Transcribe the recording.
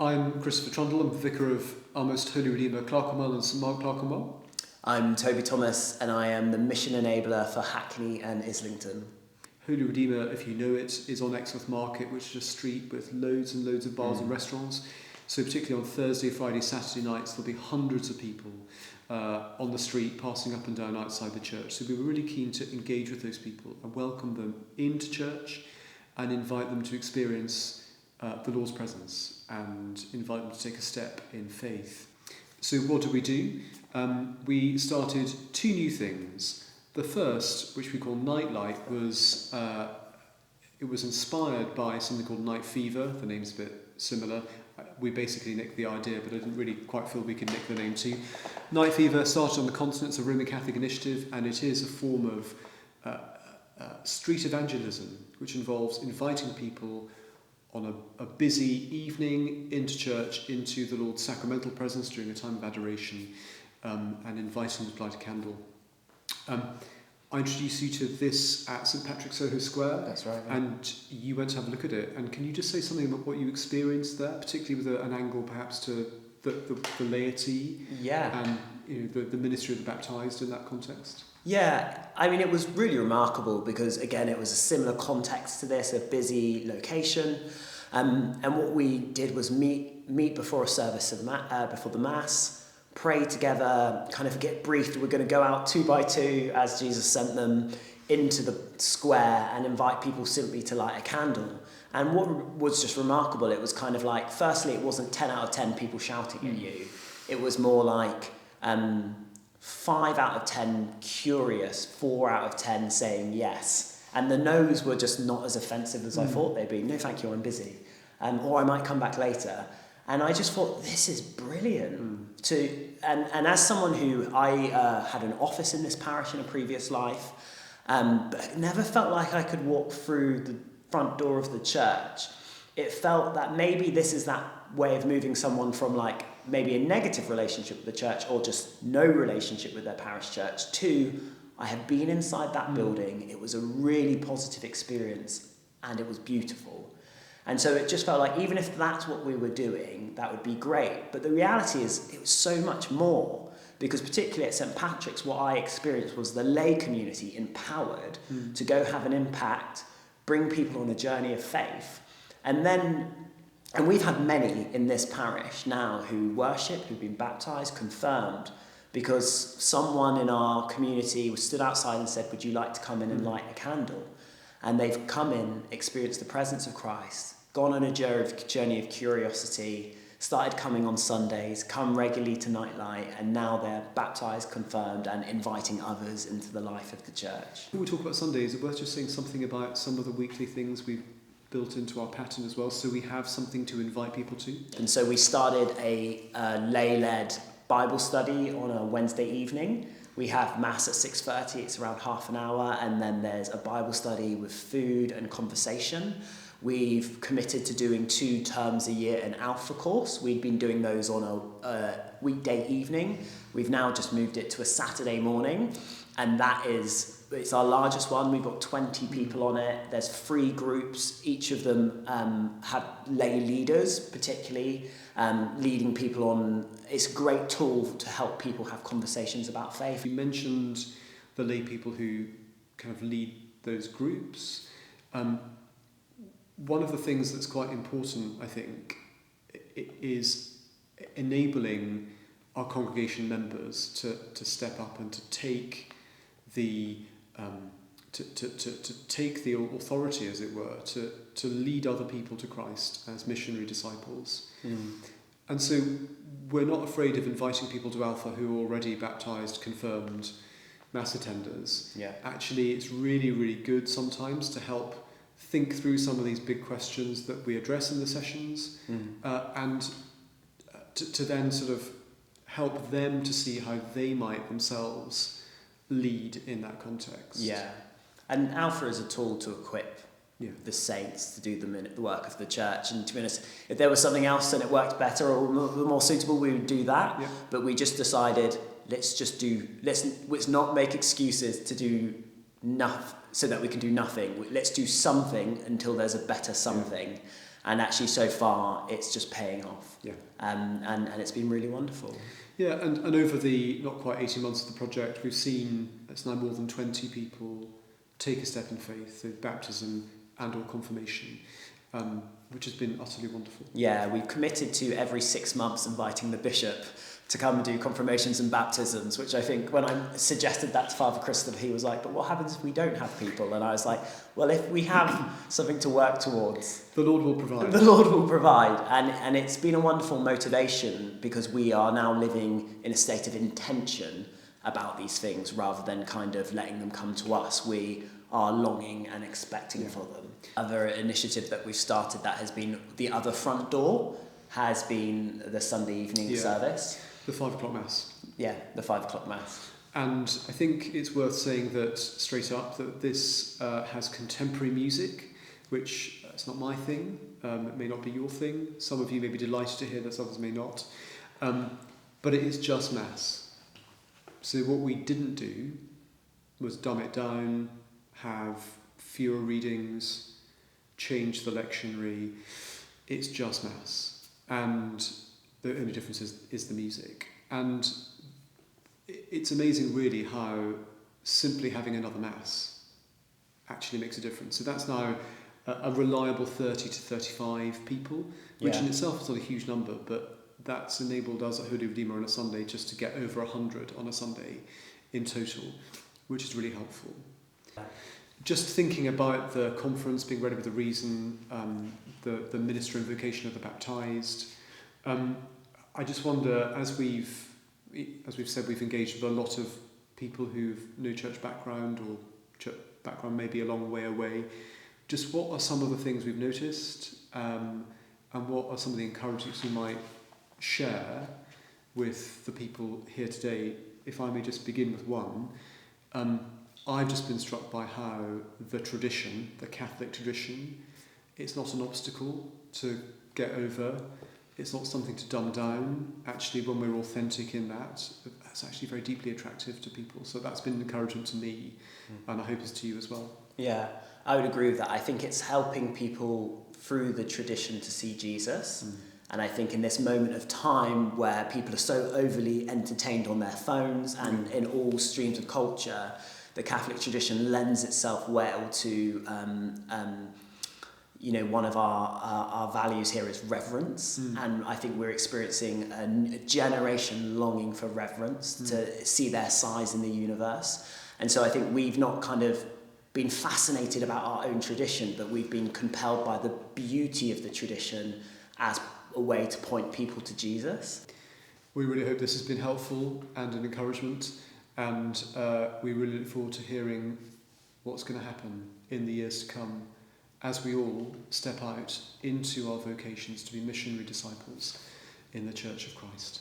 I'm Christopher Trundell. I'm the vicar of Our Most Holy Redeemer Clerkenwell and St Mark Clerkenwell. I'm Toby Thomas, and I am the mission enabler for Hackney and Islington. Holy Redeemer, if you know it, is on Exmouth Market, which is a street with loads and loads of bars and restaurants. So particularly on Thursday, Friday, Saturday nights, there'll be hundreds of people on the street passing up and down outside the church. So we were really keen to engage with those people and welcome them into church and invite them to experience the Lord's presence and invite them to take a step in faith. So what did we do? We started two new things. The first, which we call Nightlight, was it was inspired by something called Night Fever. The name's a bit similar. We basically nicked the idea, but I didn't really quite feel we could nick the name too. Night Fever started on the continent. It's a Roman Catholic initiative, and it is a form of street evangelism, which involves inviting people on a busy evening into church, into the Lord's sacramental presence during a time of adoration, and inviting them to light a candle. I introduced you to this at St Patrick's Soho Square. That's right. Yeah. And you went to have a look at it. And can you just say something about what you experienced there, particularly with an angle perhaps to the laity? Yeah. And the ministry of the baptised in that context? Yeah, I mean, it was really remarkable because, again, it was a similar context to this, a busy location. And what we did was meet before a service of before the Mass, pray together, kind of get briefed. We're going to go out 2 by 2 as Jesus sent them into the square and invite people simply to light a candle. And what was just remarkable, it was kind of like, firstly, it wasn't 10 out of 10 people shouting at you. It was more like 5 out of 10 curious, 4 out of 10 saying yes. And the no's were just not as offensive as I thought they'd be. No, thank you, I'm busy. Or I might come back later. And I just thought, this is brilliant. And as someone who, I had an office in this parish in a previous life, but never felt like I could walk through the front door of the church. It felt that maybe this is that way of moving someone from like maybe a negative relationship with the church or just no relationship with their parish church to, I have been inside that building. It was a really positive experience and it was beautiful. And so it just felt like even if that's what we were doing, that would be great. But the reality is it was so much more, because particularly at St Patrick's, what I experienced was the lay community empowered to go have an impact, bring people on a journey of faith. And we've had many in this parish now who worship, who've been baptised, confirmed, because someone in our community stood outside and said, would you like to come in and light a candle? And they've come in, experienced the presence of Christ, gone on a journey of curiosity, started coming on Sundays, come regularly to Nightlight, and now they're baptised, confirmed, and inviting others into the life of the church. Before we talk about Sundays, it's worth just saying something about some of the weekly things we've built into our pattern as well, so we have something to invite people to. And so we started a lay-led Bible study on a Wednesday evening. We have Mass at 6:30, it's around half an hour, and then there's a Bible study with food and conversation. We've committed to doing 2 terms a year an Alpha course. We'd been doing those on a weekday evening. We've now just moved it to a Saturday morning, and it's our largest one. We've got 20 people on it. There's 3 groups. Each of them have lay leaders, particularly leading people on. It's a great tool to help people have conversations about faith. You mentioned the lay people who kind of lead those groups. One of the things that's quite important, I think, is enabling our congregation members to step up and to take the to take the authority, as it were, to lead other people to Christ as missionary disciples. And so we're not afraid of inviting people to Alpha who are already baptised, confirmed Mass attenders. Yeah. Actually, it's really, really good sometimes to help think through some of these big questions that we address in the sessions, and to then sort of help them to see how they might themselves lead in that context. Yeah. And Alpha is a tool to equip the saints to do the work of the church. And to be honest, if there was something else and it worked better or more suitable, we would do that. Yeah. But we just decided, let's not make excuses to do enough so that we can do nothing. Let's do something until there's a better something. And actually, so far, it's just paying off. Yeah. And it's been really wonderful. Yeah, and over the not quite 18 months of the project, we've seen it's now more than 20 people take a step in faith through baptism and or confirmation, which has been utterly wonderful. Yeah, we've committed to every 6 months inviting the bishop to come and do confirmations and baptisms, which I think when I suggested that to Father Christopher, he was like, but what happens if we don't have people? And I was like, well, if we have something to work towards, the Lord will provide. The Lord will provide. And it's been a wonderful motivation because we are now living in a state of intention about these things rather than kind of letting them come to us. We are longing and expecting for them. Other initiative that we've started that has been the other front door has been the Sunday evening service. The 5 o'clock Mass. Yeah, the 5 o'clock Mass. And I think it's worth saying that straight up that this has contemporary music, which it's not my thing. It may not be your thing. Some of you may be delighted to hear this, others may not. But it is just Mass. So what we didn't do was dumb it down, have fewer readings, change the lectionary. It's just Mass. And the only difference is the music. And it's amazing really how simply having another Mass actually makes a difference. So that's now a reliable 30 to 35 people, which in itself is not a huge number, but that's enabled us at Holy Redeemer on a Sunday just to get over 100 on a Sunday in total, which is really helpful. Just thinking about the conference, being ready with a reason, the minister and vocation of the baptised, I just wonder, as we've said, we've engaged with a lot of people who've no church background or church background maybe a long way away. Just what are some of the things we've noticed, and what are some of the encouragements you might share with the people here today? If I may just begin with one, I've just been struck by how the tradition, the Catholic tradition, it's not an obstacle to get over. It's not something to dumb down. Actually, when we're authentic in that, it's actually very deeply attractive to people. So that's been encouraging to me, and I hope it's to you as well. Yeah, I would agree with that. I think it's helping people through the tradition to see Jesus. And I think in this moment of time where people are so overly entertained on their phones and in all streams of culture, the Catholic tradition lends itself well to one of our values here is reverence, and I think we're experiencing a generation longing for reverence to see their size in the universe. And so I think we've not kind of been fascinated about our own tradition, but we've been compelled by the beauty of the tradition as a way to point people to Jesus. We really hope this has been helpful and an encouragement, and we really look forward to hearing what's going to happen in the years to come as we all step out into our vocations to be missionary disciples in the Church of Christ.